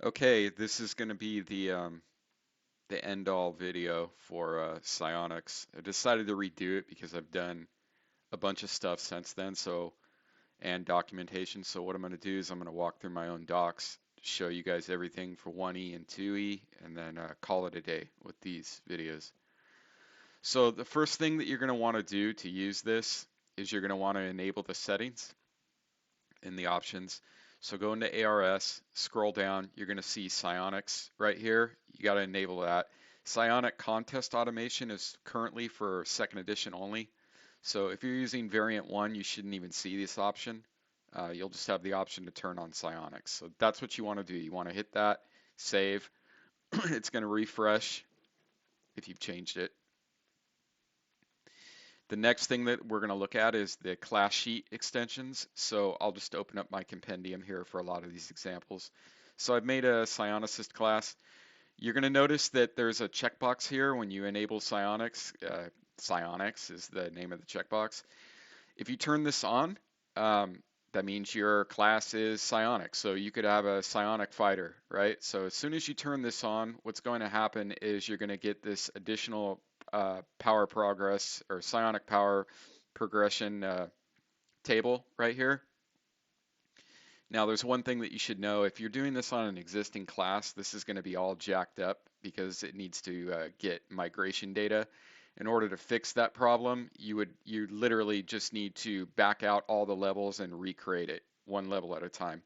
Okay, this is going to be the end all video for Psionics. I decided to redo it because I've done a bunch of stuff since then, and documentation. So what I'm going to do is I'm going to walk through my own docs, show you guys everything for 1E and 2E, and then call it a day with these videos. So the first thing that you're going to want to do to use this is you're going to want to enable the settings in the options. So go into ARS, scroll down, you're going to see Psionics right here. You got to enable that. Psionic contest automation is currently for second edition only. So if you're using variant 1, you shouldn't even see this option. You'll just have the option to turn on Psionics. So that's what you want to do. You want to hit that, save. It's going to refresh if you've changed it. The next thing that we're going to look at is the class sheet extensions. So I'll just open up my compendium here for a lot of these examples. So I've made a psionicist class. You're going to notice that there's a checkbox here when you enable psionics. Psionics is the name of the checkbox. If you turn this on, that means your class is psionic. So you could have a psionic fighter, right? So as soon as you turn this on, what's going to happen is you're going to get this additional power progress or psionic power progression table right here. Now, there's one thing that you should know. If you're doing this on an existing class, this is going to be all jacked up because it needs to get migration data. In order to fix that problem, you literally just need to back out all the levels and recreate it one level at a time.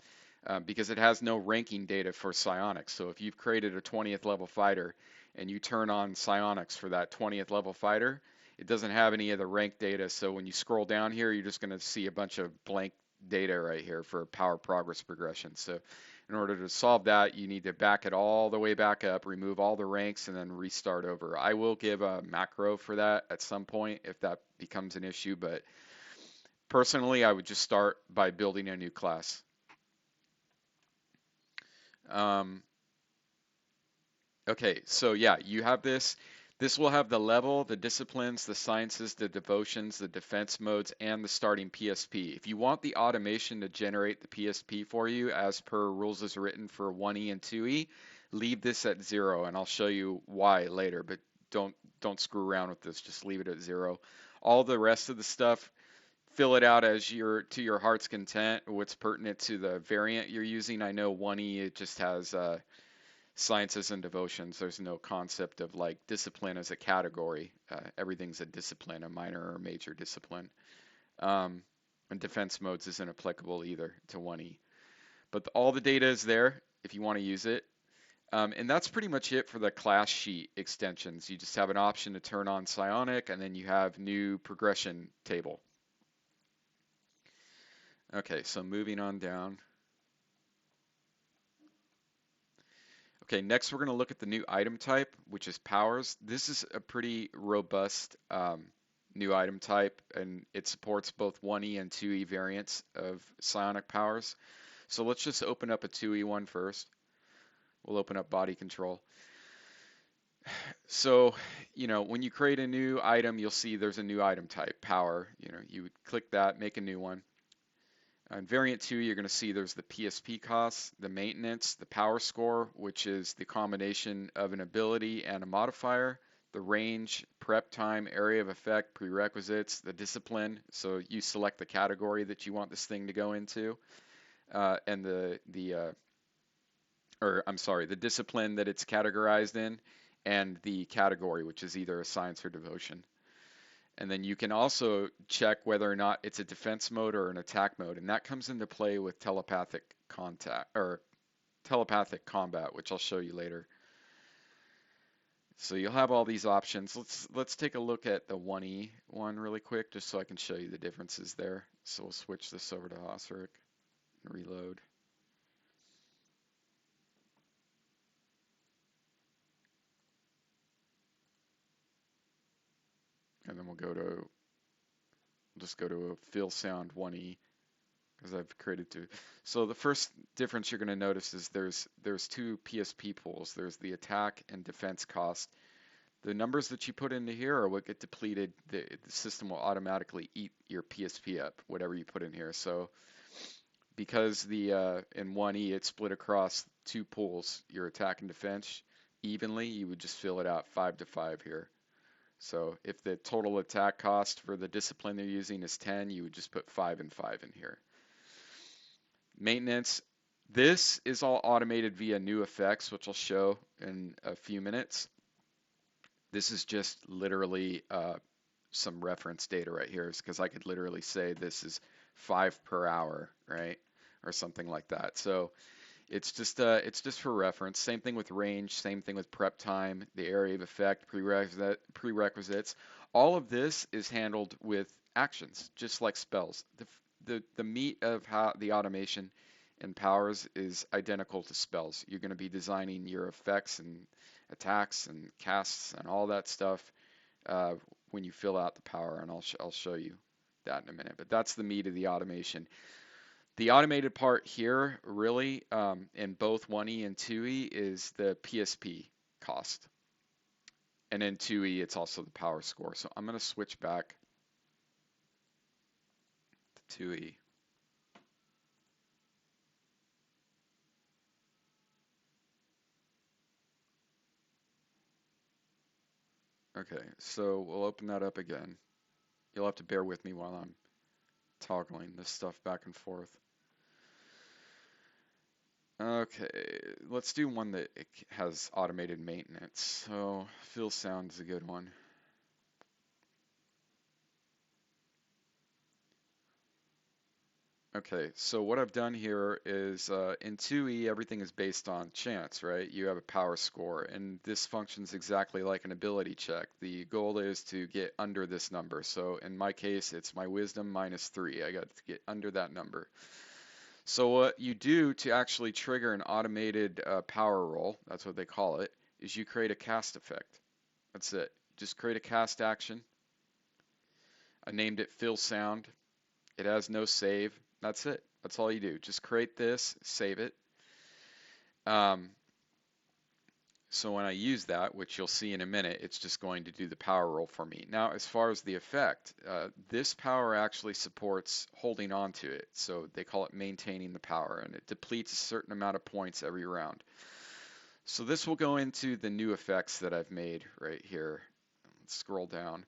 Because it has no ranking data for psionics. So if you've created a 20th level fighter and you turn on psionics for that 20th level fighter, it doesn't have any of the rank data. So when you scroll down here, you're just going to see a bunch of blank data right here for power progress progression. So in order to solve that, you need to back it all the way back up, remove all the ranks, and then restart over. I will give a macro for that at some point if that becomes an issue, but personally, I would just start by building a new class. Um, okay, so yeah, you have this. This will have the level, the disciplines, the sciences, the devotions, the defense modes, and the starting PSP. If you want the automation to generate the PSP for you as per rules as written for 1E and 2E, leave this at 0, and I'll show you why later, but don't screw around with this. Just leave it at 0. All the rest of the stuff, fill it out as to your heart's content, what's pertinent to the variant you're using. I know 1E, it just has sciences and devotions. There's no concept of like discipline as a category. Everything's a discipline, a minor or major discipline. And defense modes isn't applicable either to 1E. But all the data is there if you want to use it. And that's pretty much it for the class sheet extensions. You just have an option to turn on psionic, and then you have new progression table. Okay, so moving on down. Okay, next we're going to look at the new item type, which is powers. This is a pretty robust new item type, and it supports both 1E and 2E variants of psionic powers. So let's just open up a 2E one first. We'll open up body control. So, when you create a new item, you'll see there's a new item type, power. You would click that, make a new one. In variant 2, you're going to see there's the PSP cost, the maintenance, the power score, which is the combination of an ability and a modifier, the range, prep time, area of effect, prerequisites, the discipline. So you select the category that you want this thing to go into, and the discipline that it's categorized in, and the category, which is either a science or devotion. And then you can also check whether or not it's a defense mode or an attack mode, and that comes into play with telepathic contact or telepathic combat, which I'll show you later. So you'll have all these options. Let's take a look at the 1E one really quick, just so I can show you the differences there. So we'll switch this over to Osric and reload. And then we'll just go to a fill sound 1E because I've created two. So the first difference you're going to notice is there's two PSP pools. There's the attack and defense cost. The numbers that you put into here are what get depleted. The system will automatically eat your PSP up, whatever you put in here. So because the in 1E it's split across two pools, your attack and defense evenly, you would just fill it out 5 to 5 here. So if the total attack cost for the discipline they're using is 10, you would just put 5 and 5 in here. Maintenance. This is all automated via new effects, which I'll show in a few minutes. This is just literally some reference data right here, because I could literally say this is 5 per hour, right? Or something like that. So it's just for reference. Same thing with range, same thing with prep time, the area of effect, prerequisites. All of this is handled with actions, just like spells. The meat of how the automation and powers is identical to spells. You're going to be designing your effects and attacks and casts and all that stuff uh, when you fill out the power, and I'll show you that in a minute. But that's the meat of the automation. The automated part here, really, in both 1E and 2E, is the PSP cost. And in 2E, it's also the power score. So I'm going to switch back to 2E. Okay, so we'll open that up again. You'll have to bear with me while I'm toggling this stuff back and forth. Okay, let's do one that has automated maintenance. So Feel Sound is a good one. Okay, so what I've done here is in 2E, everything is based on chance, right? You have a power score, and this functions exactly like an ability check. The goal is to get under this number. So in my case, it's my wisdom -3. I got to get under that number. So what you do to actually trigger an automated power roll, that's what they call it, is you create a cast effect. That's it. Just create a cast action. I named it Fill Sound. It has no save. That's it. That's all you do. Just create this, save it. Um, so when I use that, which you'll see in a minute, it's just going to do the power roll for me. Now, as far as the effect, this power actually supports holding on to it. So they call it maintaining the power, and it depletes a certain amount of points every round. So this will go into the new effects that I've made right here. Let's scroll down.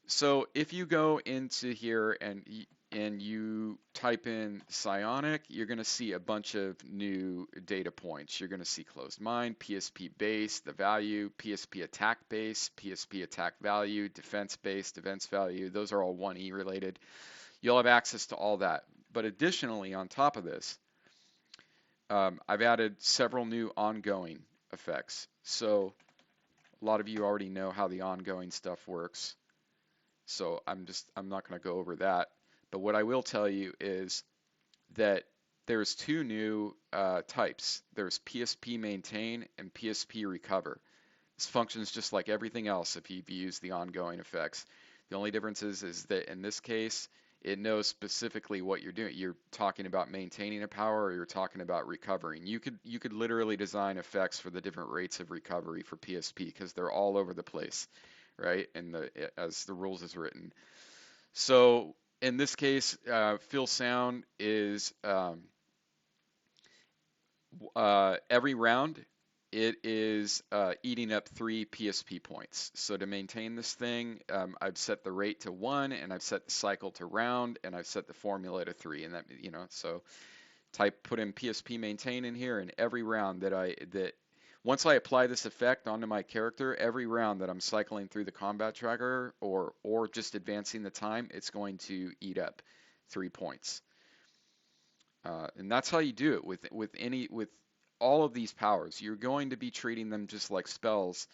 So if you go into here and you type in psionic, you're going to see a bunch of new data points. You're going to see closed mind, PSP base, the value, PSP attack base, PSP attack value, defense base, defense value. Those are all 1E related. You'll have access to all that. But additionally, on top of this, I've added several new ongoing effects. So a lot of you already know how the ongoing stuff works. So I'm not going to go over that. But what I will tell you is that there's two new types. There's PSP maintain and PSP recover. This functions just like everything else if you've used the ongoing effects. The only difference is that in this case, it knows specifically what you're doing. You're talking about maintaining a power, or you're talking about recovering. You could literally design effects for the different rates of recovery for PSP because they're all over the place, right? And as the rules is written. So in this case, Feel Sound is every round it is eating up 3 PSP points. So to maintain this thing, I've set the rate to 1, and I've set the cycle to round, and I've set the formula to 3. And that, so put in PSP maintain in here, and every round that once I apply this effect onto my character, every round that I'm cycling through the combat tracker or just advancing the time, it's going to eat up 3 points. And that's how you do it with all of these powers. You're going to be treating them just like spells,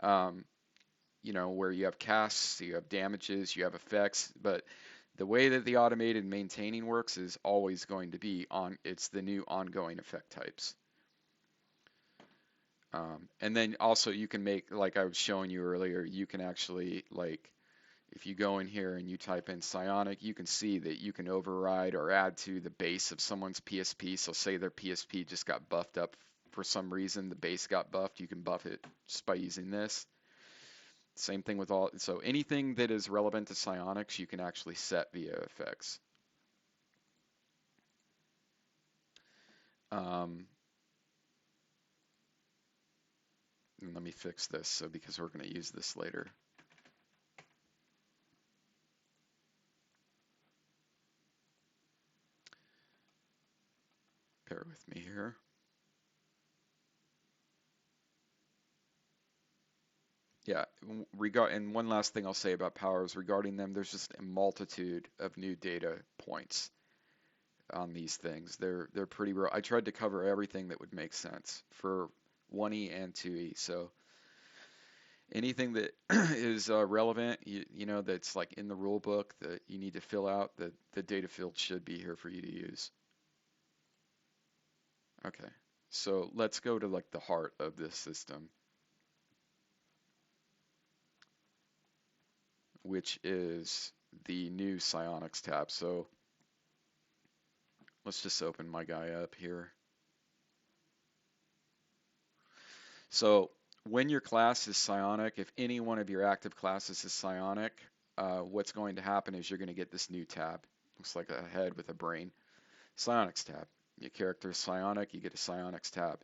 where you have casts, you have damages, you have effects, but the way that the automated maintaining works is always going to be it's the new ongoing effect types. And then also you can make, like I was showing you earlier, you can actually, like, if you go in here and you type in psionic, you can see that you can override or add to the base of someone's PSP. So say their PSP just got buffed up for some reason, the base got buffed, you can buff it just by using this. Same thing with so anything that is relevant to psionics, you can actually set via effects. Um, and let me fix this so because we're going to use this later. Bear with me here. Yeah, and one last thing I'll say about powers regarding them, there's just a multitude of new data points on these things. They're pretty real. I tried to cover everything that would make sense for 1E and 2E. So anything that is relevant, you know, that's like in the rule book that you need to fill out, the data field should be here for you to use. Okay, so let's go to like the heart of this system, which is the new Psionics tab. So let's just open my guy up here. So when your class is psionic, if any one of your active classes is psionic, what's going to happen is you're going to get this new tab. Looks like a head with a brain. Psionics tab. Your character is psionic, you get a psionics tab.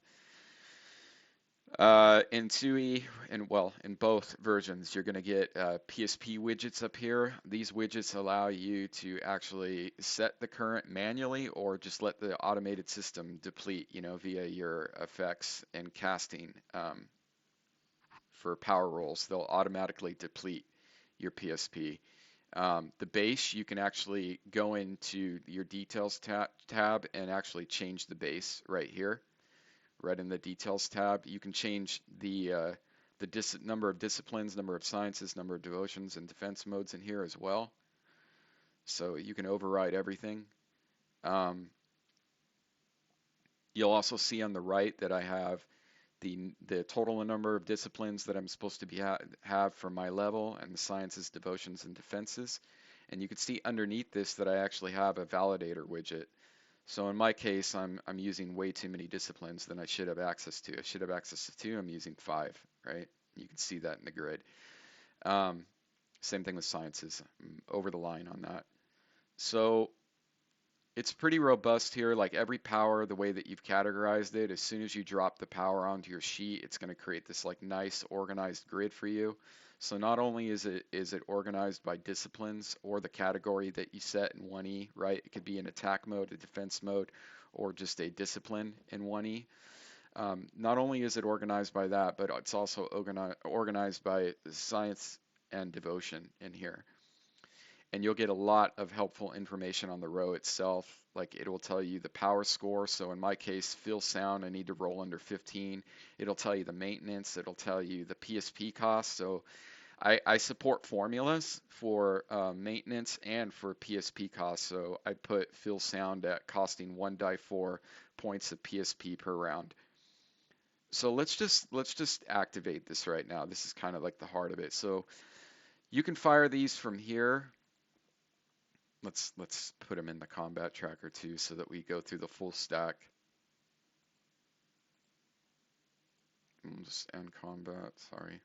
In 2E, and well, in both versions, you're going to get PSP widgets up here. These widgets allow you to actually set the current manually or just let the automated system deplete, you know, via your effects and casting. For power rolls, they'll automatically deplete your PSP. The base, you can actually go into your details tab and actually change the base right here, right in the details tab. You can change the number of disciplines, number of sciences, number of devotions, and defense modes in here as well. So you can override everything. Um, you'll also see on the right that I have the total number of disciplines that I'm supposed to have for my level and the sciences, devotions, and defenses. And you can see underneath this that I actually have a validator widget. So in my case, I'm using way too many disciplines than I should have access to. I should have access to 2. I'm using 5, right? You can see that in the grid. Um, Same thing with sciences. I'm over the line on that. So it's pretty robust here. Like every power, the way that you've categorized it, as soon as you drop the power onto your sheet, it's going to create this like nice organized grid for you. So not only is it organized by disciplines or the category that you set in 1E, right? It could be an attack mode, a defense mode, or just a discipline in 1E. Not only is it organized by that, but it's also organized by science and devotion in here, and you'll get a lot of helpful information on the row itself. Like it will tell you the power score. So in my case, feel sound, I need to roll under 15. It'll tell you the maintenance. It'll tell you the PSP cost. So I support formulas for maintenance and for PSP costs. So I put feel sound at costing 1 die 4 points of PSP per round. So let's just activate this right now. This is kind of like the heart of it. So you can fire these from here. Let's put them in the combat tracker too so that we go through the full stack. We'll just end combat, sorry.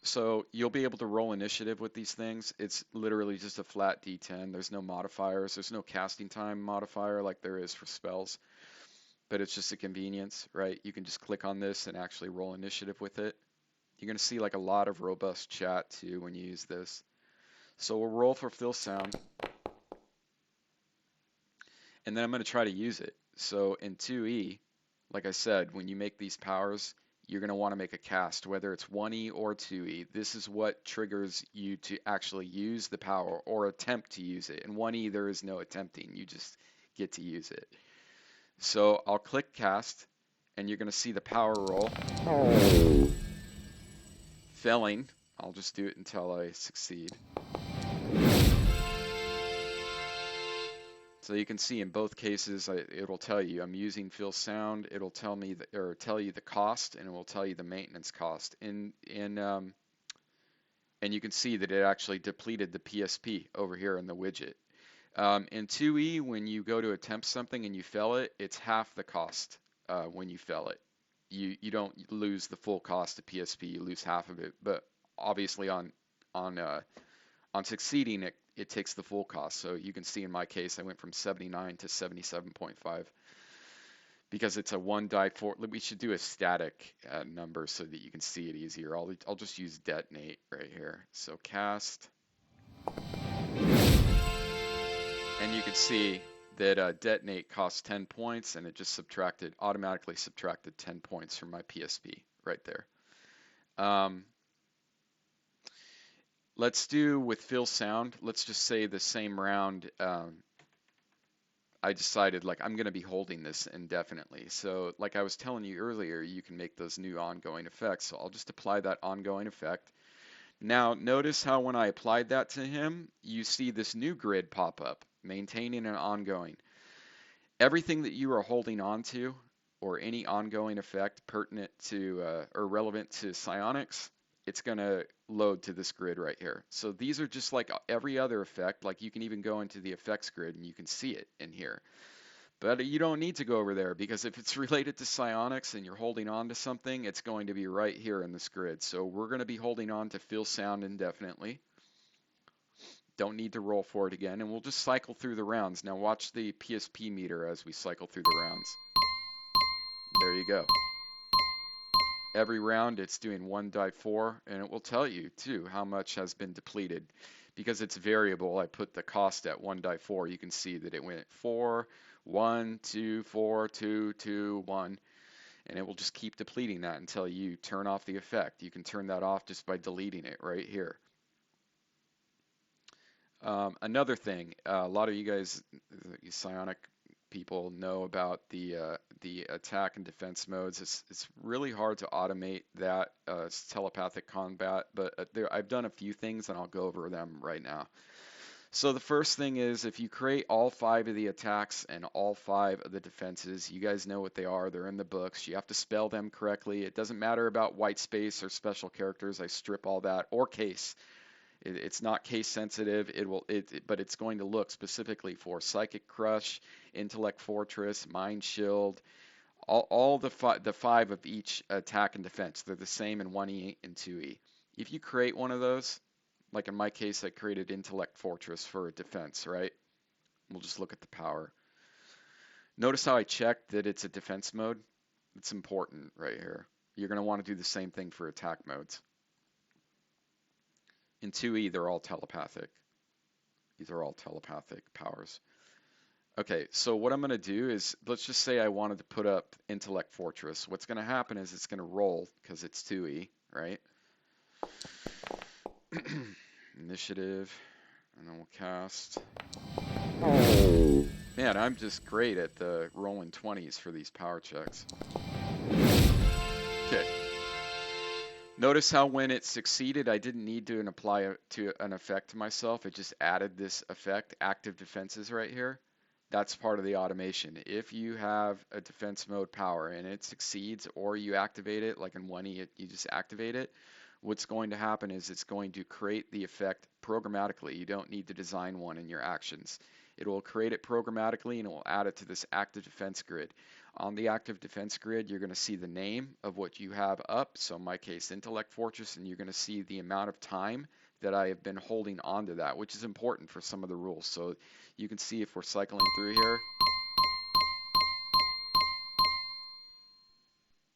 So you'll be able to roll initiative with these things. It's literally just a flat D10. There's no modifiers. There's no casting time modifier like there is for spells, but it's just a convenience, right? You can just click on this and actually roll initiative with it. You're going to see like a lot of robust chat too when you use this. So we'll roll for Feel Sound, and then I'm going to try to use it. So in 2E, like I said, when you make these powers, you're going to want to make a cast, whether it's 1E or 2E. This is what triggers you to actually use the power or attempt to use it. In 1E, there is no attempting. You just get to use it. So I'll click cast, and you're going to see the power roll. Failing. I'll just do it until I succeed. So you can see in both cases, it'll tell you I'm using Feel Sound. It'll tell me or tell you the cost, and it will tell you the maintenance cost. And you can see that it actually depleted the PSP over here in the widget. In 2E, when you go to attempt something and you fail it, it's half the cost when you fail it. You don't lose the full cost of PSP. You lose half of it. But obviously on succeeding, it takes the full cost. So you can see in my case, I went from 79 to 77.5 because it's a one die four. We should do a static number so that you can see it easier. I'll just use detonate right here. So cast, and you can see that detonate costs 10 points, and it just automatically subtracted 10 points from my PSP right there. Let's do with fill sound. Let's just say the same round. I decided like I'm going to be holding this indefinitely. So like I was telling you earlier, you can make those new ongoing effects. So I'll just apply that ongoing effect. Now notice how when I applied that to him, you see this new grid pop up, maintaining an ongoing. Everything that you are holding on to or any ongoing effect pertinent to or relevant to psionics, it's going to load to this grid right here. So these are just like every other effect. Like you can even go into the effects grid and you can see it in here. But you don't need to go over there because if it's related to psionics and you're holding on to something, it's going to be right here in this grid. So we're going to be holding on to fill sound indefinitely. Don't need to roll for it again, and we'll just cycle through the rounds. Now watch the PSP meter as we cycle through the rounds. There you go. Every round it's doing 1 die 4, and it will tell you too how much has been depleted. Because it's variable, I put the cost at 1 die 4. You can see that it went 4, 1, 2, 4, 2, 2, 1, and it will just keep depleting that until you turn off the effect. You can turn that off just by deleting it right here. Another thing, a lot of you guys, you psionic people, know about the attack and defense modes. It's really hard to automate that. It's telepathic combat, but I've done a few things and I'll go over them right now. So the first thing is if you create all 5 of the attacks and all 5 of the defenses, you guys know what they are. They're in the books. You have to spell them correctly. It doesn't matter about white space or special characters. I strip all that, or case. It's not case sensitive. But it's going to look specifically for Psychic Crush, Intellect Fortress, Mind Shield, all the 5 of each attack and defense. They're the same in 1E and 2E. If you create one of those, like in my case, I created Intellect Fortress for a defense, right? We'll just look at the power. Notice how I checked that it's a defense mode. It's important right here. You're going to want to do the same thing for attack modes. In 2E, they're all telepathic. These are all telepathic powers. Okay, so what I'm going to do is, let's just say I wanted to put up Intellect Fortress. What's going to happen is it's going to roll, because it's 2E, right? Initiative, and then we'll cast. Man, I'm just great at the rolling 20s for these power checks. Okay. Notice how when it succeeded, I didn't need to apply an effect to myself. It just added this effect, active defenses right here. That's part of the automation. If you have a defense mode power and it succeeds, or you activate it, like in 1E, you just activate it, what's going to happen is it's going to create the effect programmatically. You don't need to design one in your actions. It will create it programmatically and it will add it to this active defense grid. On the active defense grid, you're going to see the name of what you have up. So in my case, Intellect Fortress, and you're going to see the amount of time that I have been holding on to that, which is important for some of the rules. So you can see if we're cycling through here.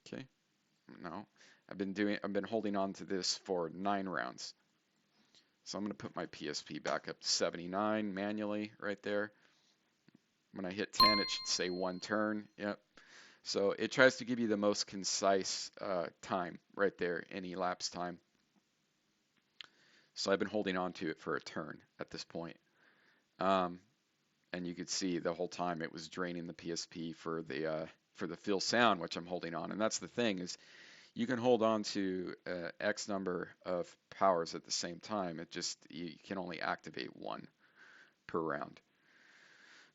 Okay, no, I've been holding on to this for 9 rounds. So I'm going to put my PSP back up to 79 manually right there. When I hit 10, it should say 1 turn. Yep. So it tries to give you the most concise time right there, in elapsed time. So I've been holding on to it for a turn at this point. And you could see the whole time it was draining the PSP for the fill sound, which I'm holding on. And that's the thing, is you can hold on to X number of powers at the same time. You can only activate 1 per round.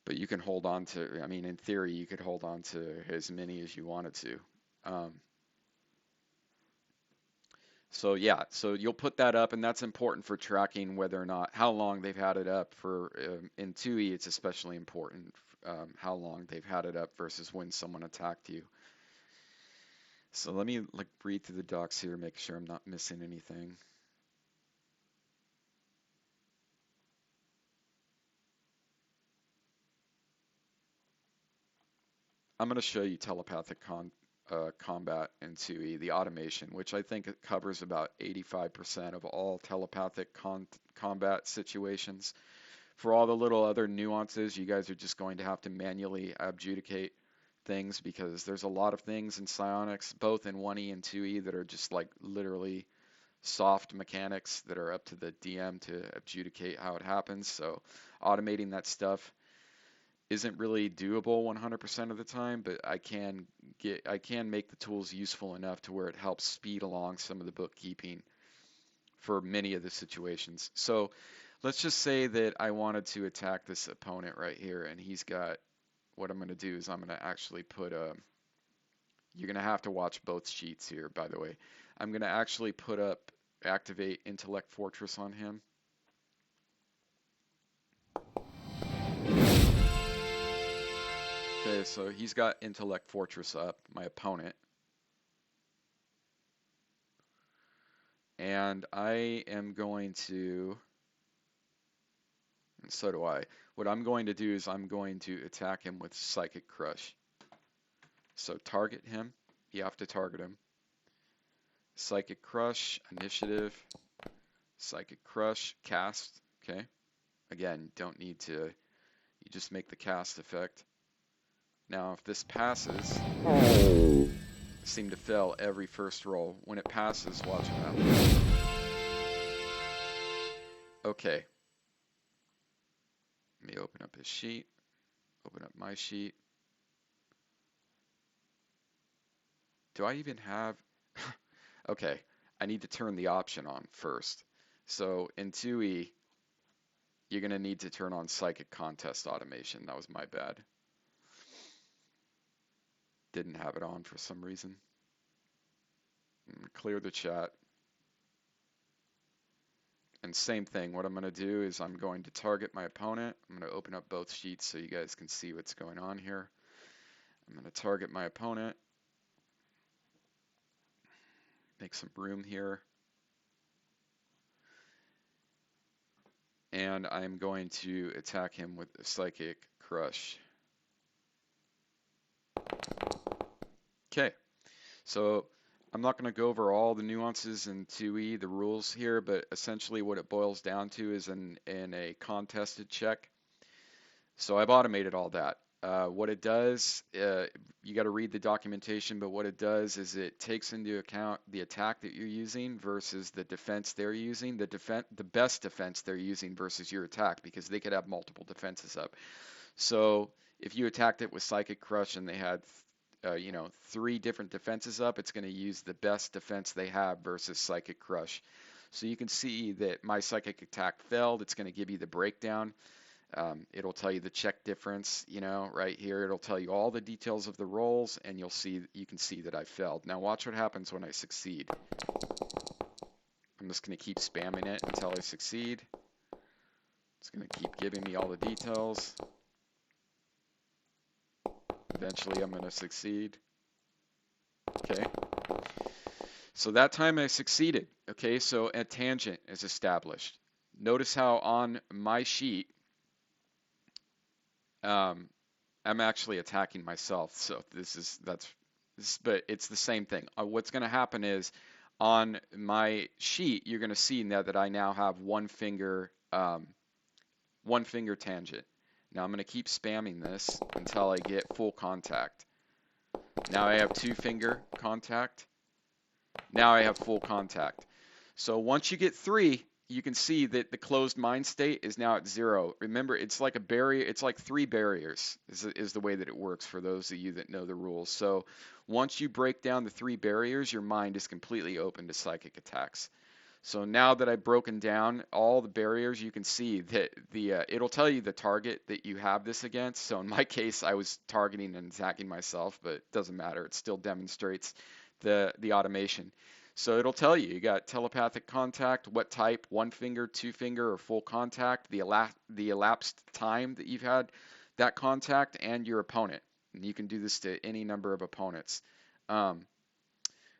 But you can hold on to, I mean, in theory, you could hold on to as many as you wanted to. So yeah, so you'll put that up, and that's important for tracking whether or not, how long they've had it up for. In 2E, it's especially important how long they've had it up versus when someone attacked you. So let me read through the docs here, make sure I'm not missing anything. I'm going to show you telepathic combat in 2E, the automation, which I think it covers about 85% of all telepathic combat situations. For all the little other nuances, you guys are just going to have to manually adjudicate things because there's a lot of things in psionics, both in 1E and 2E, that are just like literally soft mechanics that are up to the DM to adjudicate how it happens. So automating that stuff isn't really doable 100% of the time, but I can make the tools useful enough to where it helps speed along some of the bookkeeping for many of the situations. So let's just say that I wanted to attack this opponent right here, and he's got, what I'm going to do is I'm going to actually put a, you're going to have to watch both sheets here, by the way. I'm going to actually put up, activate Intellect Fortress on him. Okay, so he's got Intellect Fortress up, my opponent. And I am going to, and so do I. What I'm going to do is I'm going to attack him with Psychic Crush. So target him. You have to target him. Psychic Crush, Initiative, Psychic Crush, Cast. Okay. Again, don't need to, you just make the cast effect. Now, if this passes, I seem to fail every first roll. When it passes, watch it happen. Okay. Let me open up his sheet. Open up my sheet. Do I even have... Okay, I need to turn the option on first. So in 2E, you're going to need to turn on Psychic Contest Automation. That was my bad. Didn't have it on for some reason. Clear the chat. And same thing, what I'm going to do is I'm going to target my opponent. I'm going to open up both sheets so you guys can see what's going on here. I'm going to target my opponent. Make some room here. And I'm going to attack him with a Psychic Crush. Okay, so I'm not going to go over all the nuances in 2E, the rules here, but essentially what it boils down to is in a contested check. So I've automated all that. What it does, you got to read the documentation, but what it does is it takes into account the attack that you're using versus the defense they're using, the best defense they're using versus your attack, because they could have multiple defenses up. So if you attacked it with Psychic Crush and they had 3 different defenses up, it's going to use the best defense they have versus Psychic Crush. So you can see that my Psychic attack failed. It's going to give you the breakdown. It'll tell you the check difference, right here. It'll tell you all the details of the rolls, and you can see that I failed. Now watch what happens when I succeed. I'm just going to keep spamming it until I succeed. It's going to keep giving me all the details. Eventually I'm going to succeed. Okay. So that time I succeeded. Okay, so a tangent is established. Notice how on my sheet, I'm actually attacking myself. So but it's the same thing. What's going to happen is on my sheet, you're going to see now that I now have one finger tangent. Now I'm going to keep spamming this until I get full contact. Now I have 2-finger contact. Now I have full contact. So once you get 3, you can see that the closed mind state is now at 0. Remember, it's like a barrier. It's like 3 barriers is the way that it works for those of you that know the rules. So once you break down the 3 barriers, your mind is completely open to psychic attacks. So now that I've broken down all the barriers, you can see that it'll tell you the target that you have this against. So in my case, I was targeting and attacking myself, but it doesn't matter. It still demonstrates the automation. So it'll tell you got telepathic contact, what type, 1-finger, 2-finger, or full contact, the elapsed time that you've had that contact, and your opponent. And you can do this to any number of opponents.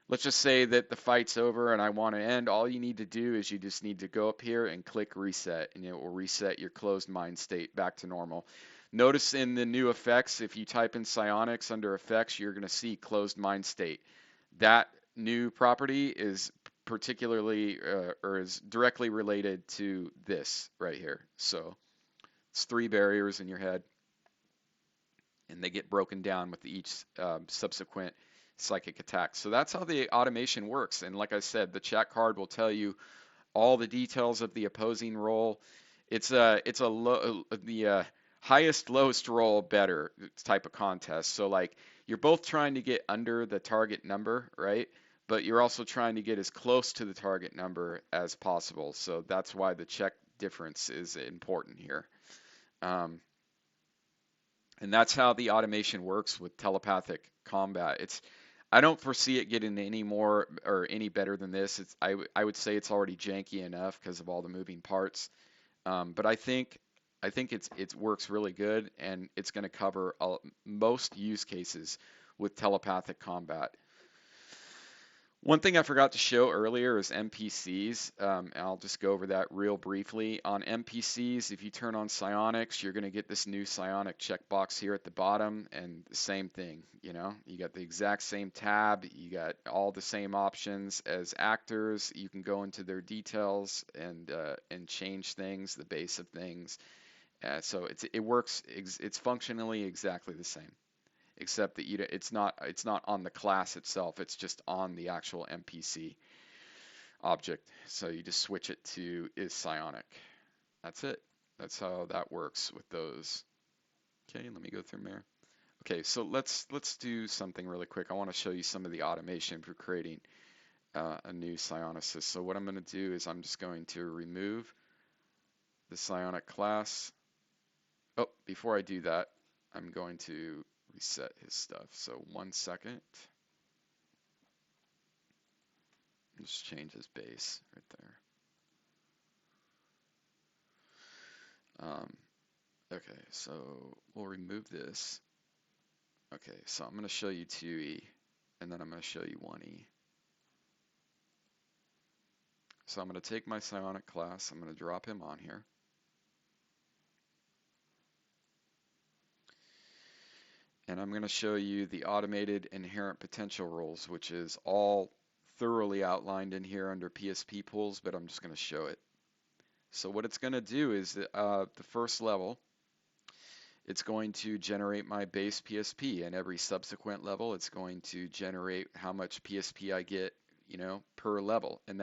Let's just say that the fight's over and I want to end. All you need to do is you just need to go up here and click reset, and it will reset your closed mind state back to normal. Notice in the new effects, if you type in psionics under effects, you're going to see closed mind state. That new property is particularly or is directly related to this right here. So it's three barriers in your head, and they get broken down with each subsequent psychic attack. So that's how the automation works. And like I said, the chat card will tell you all the details of the opposing roll. It's a low, the highest lowest roll better type of contest. So like you're both trying to get under the target number, right? But you're also trying to get as close to the target number as possible. So that's why the check difference is important here. Um, and that's how the automation works with telepathic combat. I don't foresee it getting any more or any better than this. I would say it's already janky enough because of all the moving parts. But I think it works really good, and it's going to cover most use cases with telepathic combat. One thing I forgot to show earlier is NPCs. And I'll just go over that real briefly. On NPCs, if you turn on psionics, you're going to get this new psionic checkbox here at the bottom, and the same thing. You got the exact same tab. You got all the same options as actors. You can go into their details and change things, the base of things. So it works. It's functionally exactly the same, except that it's not on the class itself. It's just on the actual NPC object. So you just switch it to is psionic. That's it. That's how that works with those. Okay, let me go through there. Okay, so let's do something really quick. I want to show you some of the automation for creating a new psionicist. So what I'm going to do is I'm just going to remove the psionic class. Oh, before I do that, I'm going to reset his stuff. So 1 second. Just change his base right there. Okay, so we'll remove this. Okay, so I'm going to show you 2E, and then I'm going to show you 1E. So I'm going to take my psionic class, I'm going to drop him on here. And I'm going to show you the automated inherent potential rules, which is all thoroughly outlined in here under PSP pools, but I'm just going to show it. So what it's going to do is the first level, it's going to generate my base PSP, and every subsequent level, it's going to generate how much PSP I get, per level, and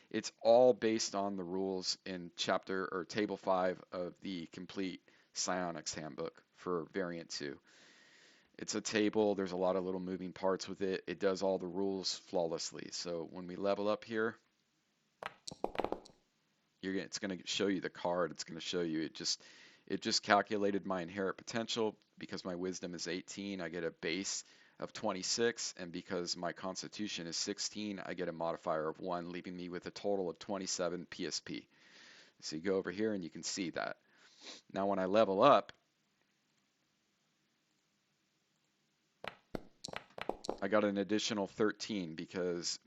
it's all based on the rules in chapter or table 5 of the complete Psionics handbook for variant 2. It's a table, there's a lot of little moving parts with it. It does all the rules flawlessly. So when we level up here, it's going to show you the card. It's going to show you it just calculated my inherent potential. Because my wisdom is 18, I get a base of 26, and because my constitution is 16, I get a modifier of 1, leaving me with a total of 27 PSP. So you go over here and you can see that. Now when I level up, I got an additional 13 because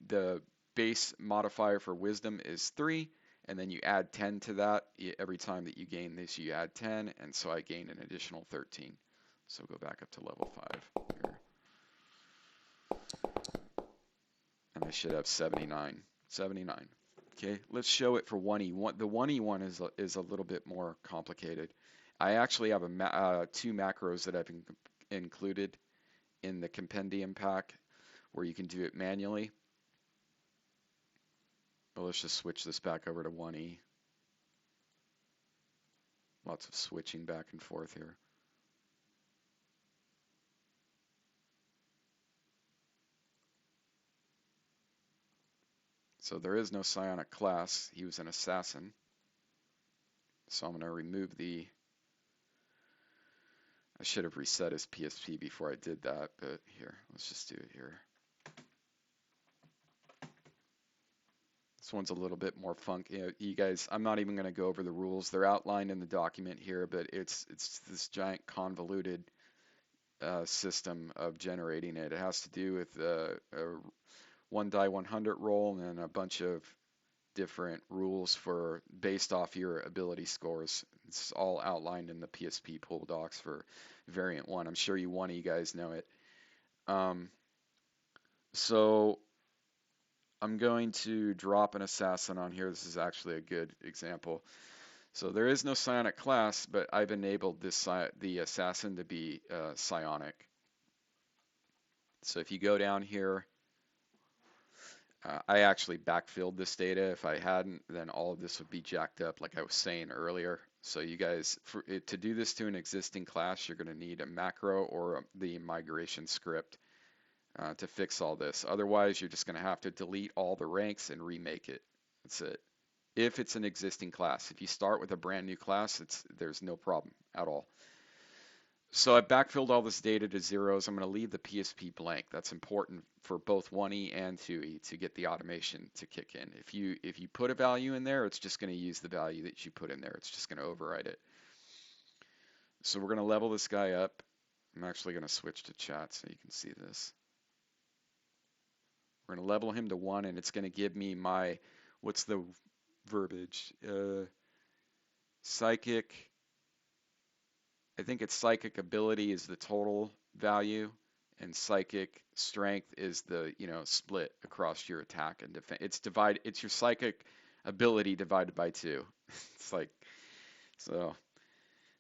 the base modifier for wisdom is 3, and then you add 10 to that. Every time that you gain this, you add 10, and so I gain an additional 13. So go back up to level 5 here. And I should have 79. 79. Okay, let's show it for 1E. The 1E one is a little bit more complicated. I actually have 2 macros that I've included in the compendium pack where you can do it manually. But let's just switch this back over to 1E. Lots of switching back and forth here. So there is no psionic class. He was an assassin. So I'm going to remove I should have reset his PSP before I did that, but here, let's just do it here. This one's a little bit more funky. You guys, I'm not even going to go over the rules. They're outlined in the document here, but it's this giant convoluted system of generating it. It has to do with a 1 die 100 roll and then a bunch of different rules based off your ability scores. It's all outlined in the PSP pull docs for variant 1. I'm sure one of you guys know it. Um, so I'm going to drop an assassin on here. This is actually a good example. So there is no psionic class, but I've enabled the assassin to be psionic. So if you go down here, I actually backfilled this data. If I hadn't, then all of this would be jacked up like I was saying earlier. So you guys, to do this to an existing class, you're going to need a macro or the migration script to fix all this. Otherwise, you're just going to have to delete all the ranks and remake it. That's it. If it's an existing class. If you start with a brand new class, there's no problem at all. So I backfilled all this data to zeros. I'm going to leave the PSP blank. That's important for both 1E and 2E to get the automation to kick in. If you put a value in there, it's just going to use the value that you put in there. It's just going to override it. So we're going to level this guy up. I'm actually going to switch to chat so you can see this. We're going to level him to 1, and it's going to give me my, what's the verbiage? Psychic. I think it's psychic ability is the total value, and psychic strength is the, split across your attack and defense. It's your psychic ability divided by 2. It's like, so,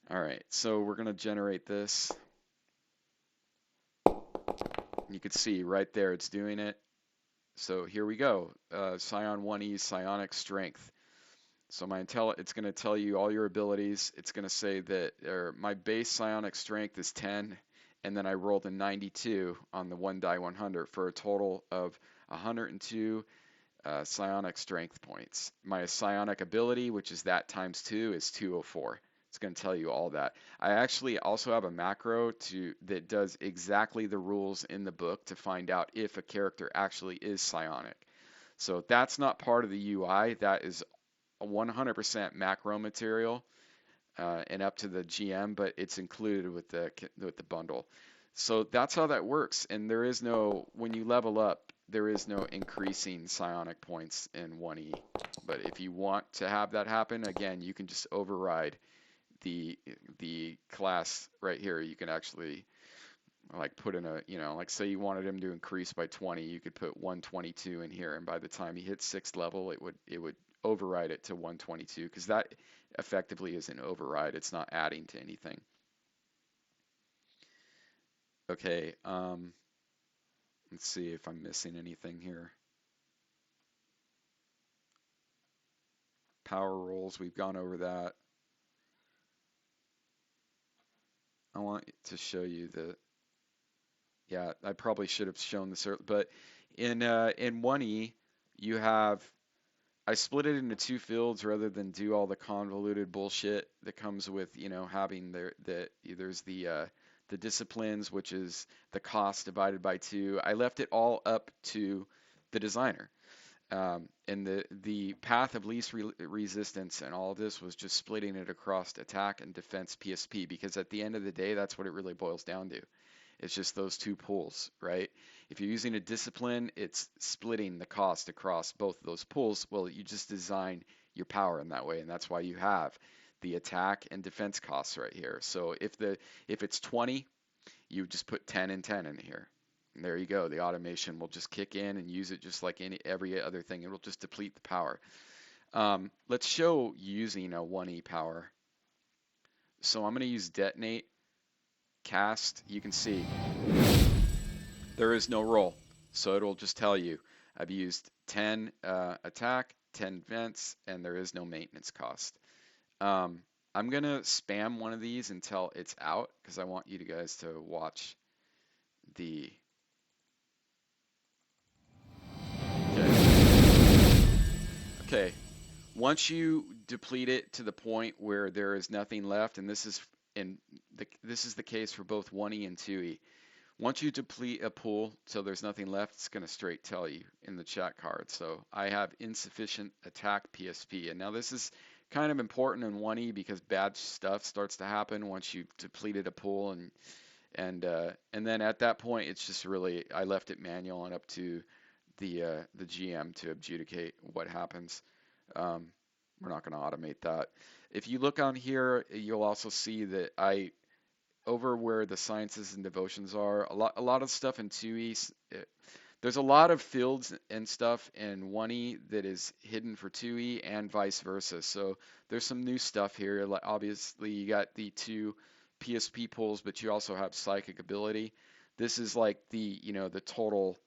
all right. So we're going to generate this. You can see right there it's doing it. So here we go. Psion 1E psionic strength. So it's going to tell you all your abilities. It's going to say that my base psionic strength is 10, and then I rolled a 92 on the 1 die 100 for a total of 102 psionic strength points. My psionic ability, which is that times 2, is 204. It's going to tell you all that. I actually also have a macro that does exactly the rules in the book to find out if a character actually is psionic. So that's not part of the UI. That is 100% macro material and up to the GM, but it's included with the bundle. So that's how that works. And there is no, when you level up, there is no increasing psionic points in 1E. But if you want to have that happen, again, you can just override the class right here. You can actually like put in like say you wanted him to increase by 20, you could put 122 in here, and by the time he hits 6th level, it would override it to 122, because that effectively is an override. It's not adding to anything. Okay, let's see if I'm missing anything here. Power rolls, we've gone over that. I want to show you yeah, I probably should have shown this earlier, but in 1E, you have, I split it into 2 fields rather than do all the convoluted bullshit that comes with, having there's the disciplines, which is the cost divided by 2. I left it all up to the designer. And the path of least resistance and all of this was just splitting it across attack and defense PSP, because at the end of the day, that's what it really boils down to. It's just those 2 pools, right? If you're using a discipline, it's splitting the cost across both of those pools. Well, you just design your power in that way, and that's why you have the attack and defense costs right here. So if it's 20, you just put 10 and 10 in here. And there you go. The automation will just kick in and use it just like every other thing. It will just deplete the power. Let's show using a 1E power. So I'm going to use detonate. Cast, you can see there is no roll, so it'll just tell you I've used 10 attack, 10 vents, and there is no maintenance cost. I'm gonna spam one of these until it's out, because I want you guys to watch the. Okay. Once you deplete it to the point where there is nothing left, and this is the case for both 1E and 2E. Once you deplete a pool till there's nothing left, it's going to straight tell you in the chat card. So I have insufficient attack PSP. And now this is kind of important in 1E because bad stuff starts to happen once you've depleted a pool. And then at that point, it's just really, I left it manual and up to the GM to adjudicate what happens. We're not going to automate that. If you look on here, you'll also see that over where the sciences and devotions are, a lot of stuff in 2E, there's a lot of fields and stuff in 1E that is hidden for 2E and vice versa. So there's some new stuff here. Like obviously you got the two PSP pools, but you also have psychic ability. This is like the total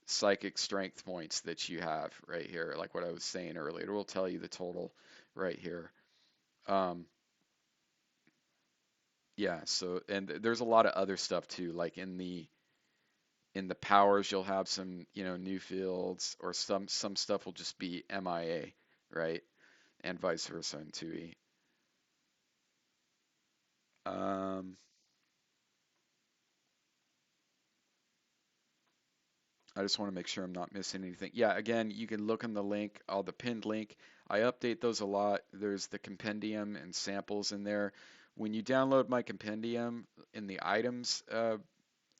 psychic strength points that you have right here, like what I was saying earlier. It will tell you the total right here. Um, yeah, so and there's a lot of other stuff too, like in the powers you'll have some, new fields or some stuff will just be MIA, right? And vice versa in 2E. Um, I just want to make sure I'm not missing anything. Yeah, again, you can look in the link, the pinned link. I update those a lot. There's the compendium and samples in there. When you download my compendium in the items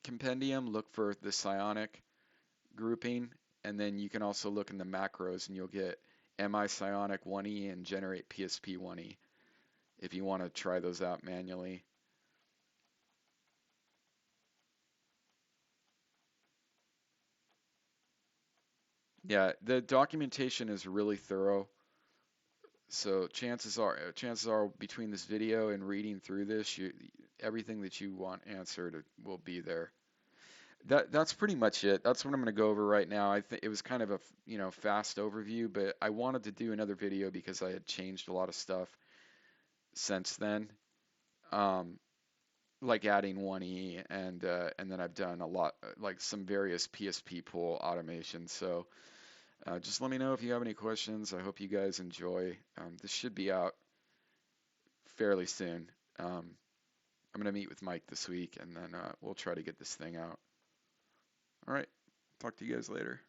compendium, look for the psionic grouping, and then you can also look in the macros and you'll get MI Psionic 1E and generate PSP 1E if you want to try those out manually. Yeah, the documentation is really thorough. So chances are between this video and reading through this, everything that you want answered will be there. That's pretty much it. That's what I'm going to go over right now. I think it was kind of a fast overview, but I wanted to do another video because I had changed a lot of stuff since then, um, like adding 1E and then I've done a lot like some various PSP pool automations. So just let me know if you have any questions. I hope you guys enjoy. This should be out fairly soon. I'm going to meet with Mike this week and then we'll try to get this thing out. All right. Talk to you guys later.